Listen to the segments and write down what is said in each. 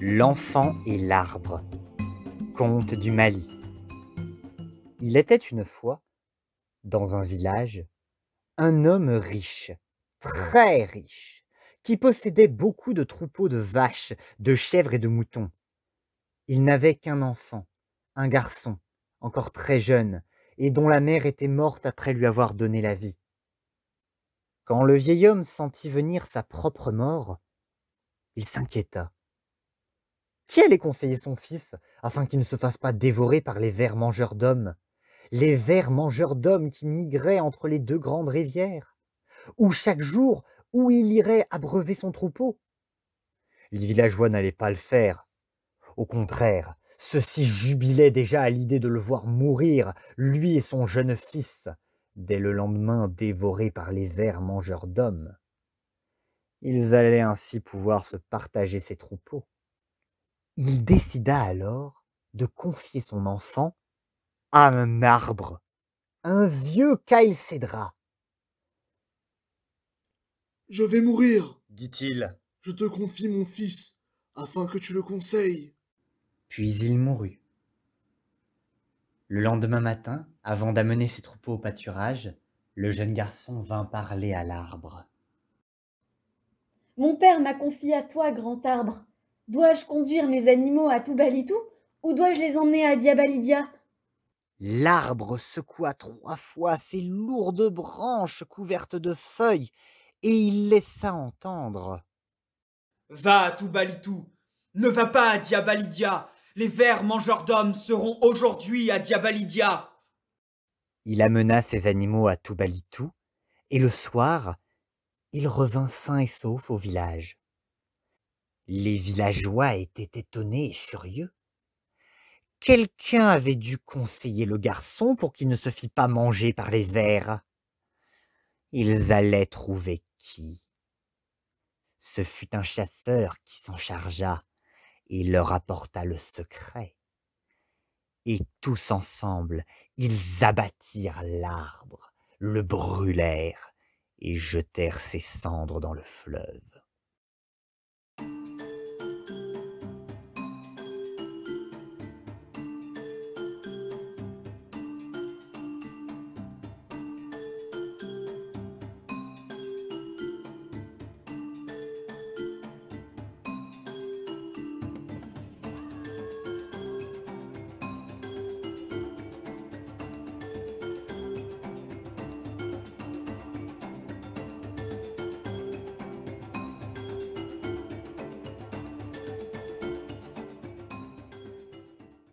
L'enfant et l'arbre. Conte du Mali. Il était une fois, dans un village, un homme riche, très riche, qui possédait beaucoup de troupeaux de vaches, de chèvres et de moutons. Il n'avait qu'un enfant, un garçon, encore très jeune, et dont la mère était morte après lui avoir donné la vie. Quand le vieil homme sentit venir sa propre mort, il s'inquiéta. Qui allait conseiller son fils afin qu'il ne se fasse pas dévorer par les vers mangeurs d'hommes? Les vers mangeurs d'hommes qui migraient entre les deux grandes rivières? Ou chaque jour, où il irait abreuver son troupeau? Les villageois n'allaient pas le faire. Au contraire, ceux-ci jubilaient déjà à l'idée de le voir mourir, lui et son jeune fils, dès le lendemain dévorés par les vers mangeurs d'hommes. Ils allaient ainsi pouvoir se partager ses troupeaux. Il décida alors de confier son enfant à un arbre, un vieux caïlcédrat. Je vais mourir, Dit-il. je te confie mon fils, afin que tu le conseilles. Puis il mourut. Le lendemain matin, avant d'amener ses troupeaux au pâturage, le jeune garçon vint parler à l'arbre. Mon père m'a confié à toi, grand arbre. Dois-je conduire mes animaux à Toubalitou ou dois-je les emmener à Diabalidia? L'arbre secoua 3 fois ses lourdes branches couvertes de feuilles, et il laissa entendre. Va à Toubalitou, ne va pas à Diabalidia. Les vers mangeurs d'hommes seront aujourd'hui à Diabalidia. Il amena ses animaux à Toubalitou, et le soir, il revint sain et sauf au village. Les villageois étaient étonnés et furieux. Quelqu'un avait dû conseiller le garçon pour qu'il ne se fît pas manger par les vers. Ils allaient trouver qui? Ce fut un chasseur qui s'en chargea et leur apporta le secret. Et tous ensemble, ils abattirent l'arbre, le brûlèrent et jetèrent ses cendres dans le fleuve.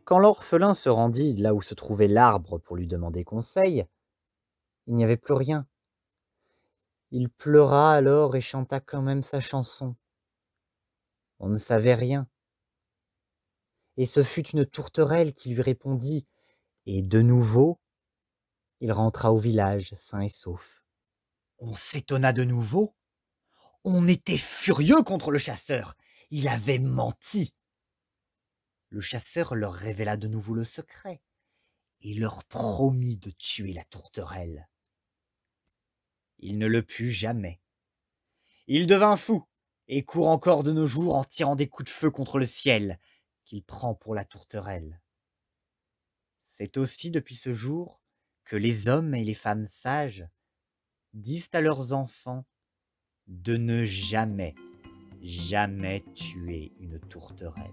Quand l'orphelin se rendit là où se trouvait l'arbre pour lui demander conseil, il n'y avait plus rien. Il pleura alors et chanta quand même sa chanson. On ne savait rien. Et ce fut une tourterelle qui lui répondit, et de nouveau, il rentra au village sain et sauf. On s'étonna de nouveau. On était furieux contre le chasseur. Il avait menti. Le chasseur leur révéla de nouveau le secret et leur promit de tuer la tourterelle. Il ne le put jamais. Il devint fou et court encore de nos jours en tirant des coups de feu contre le ciel qu'il prend pour la tourterelle. C'est aussi depuis ce jour que les hommes et les femmes sages disent à leurs enfants de ne jamais, jamais tuer une tourterelle.